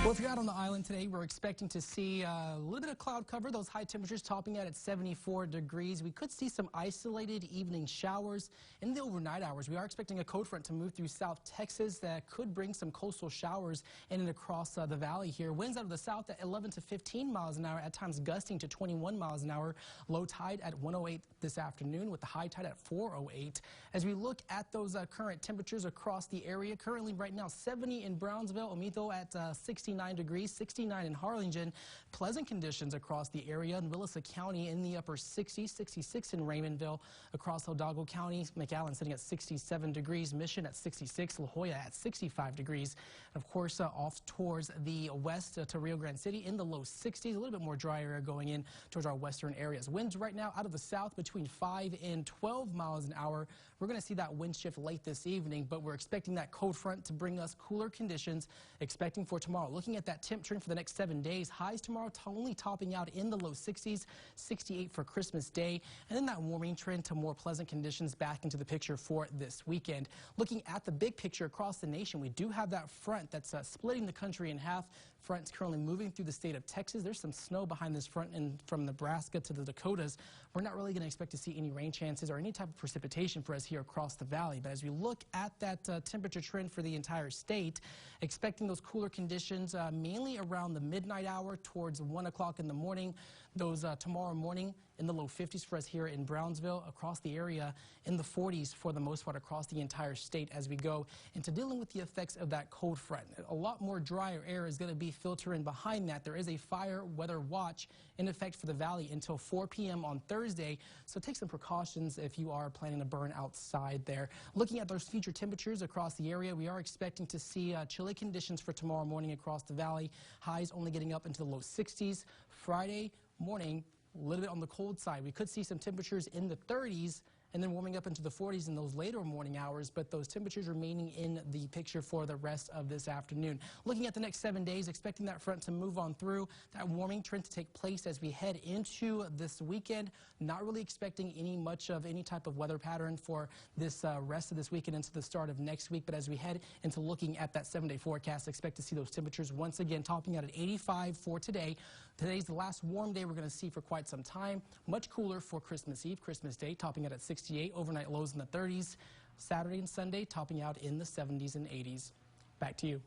Well, if you're out on the island today, we're expecting to see a little bit of cloud cover, those high temperatures topping out at 74 degrees. We could see some isolated evening showers in the overnight hours. We are expecting a cold front to move through South Texas that could bring some coastal showers in and across the valley here. Winds out of the south at 11 to 15 miles an hour, at times gusting to 21 miles an hour. Low tide at 1:08 this afternoon with the high tide at 4:08. As we look at those current temperatures across the area, currently right now 70 in Brownsville, Omito at 69 degrees, 69 in Harlingen. Pleasant conditions across the area in Willacy County in the upper 60s, 66 in Raymondville. Across Hidalgo County, McAllen sitting at 67 degrees, Mission at 66, La Jolla at 65 degrees. And of course, off towards the west to Rio Grande City in the low 60s, a little bit more dry area going in towards our western areas. Winds right now out of the south between 5 and 12 miles an hour. We're going to see that wind shift late this evening, but we're expecting that cold front to bring us cooler conditions, expecting for tomorrow. Looking at that temp trend for the next 7 days, highs tomorrow only topping out in the low 60s, 68 for Christmas Day, and then that warming trend to more pleasant conditions back into the picture for this weekend. Looking at the big picture across the nation, we do have that front that's splitting the country in half. Front's currently moving through the state of Texas. There's some snow behind this front, and from Nebraska to the Dakotas, we're not really going to expect to see any rain chances or any type of precipitation for us here across the valley. But as we look at that temperature trend for the entire state, expecting those cooler conditions mainly around the midnight hour towards 1 o'clock in the morning. Those tomorrow morning in the low 50s for us here in Brownsville, across the area in the 40s for the most part across the entire state as we go into dealing with the effects of that cold front. A lot more drier air is going to be filtering behind that. There is a fire weather watch in effect for the valley until 4 p.m. on Thursday, so take some precautions if you are planning to burn outside there. Looking at those future temperatures across the area, we are expecting to see chilly conditions for tomorrow morning across the valley. Highs only getting up into the low 60s. Friday morning, a little bit on the cold side. We could see some temperatures in the 30s and then warming up into the 40s in those later morning hours, but those temperatures remaining in the picture for the rest of this afternoon. Looking at the next 7 days, expecting that front to move on through, that warming trend to take place as we head into this weekend. Not really expecting much of any type of weather pattern for this rest of this weekend into the start of next week, but as we head into looking at that 7-day forecast, expect to see those temperatures once again topping out at 85 for today. Today's the last warm day we're going to see for quite some time. Much cooler for Christmas Eve, Christmas Day, topping out at 68, overnight lows in the 30s. Saturday and Sunday topping out in the 70s and 80s. Back to you.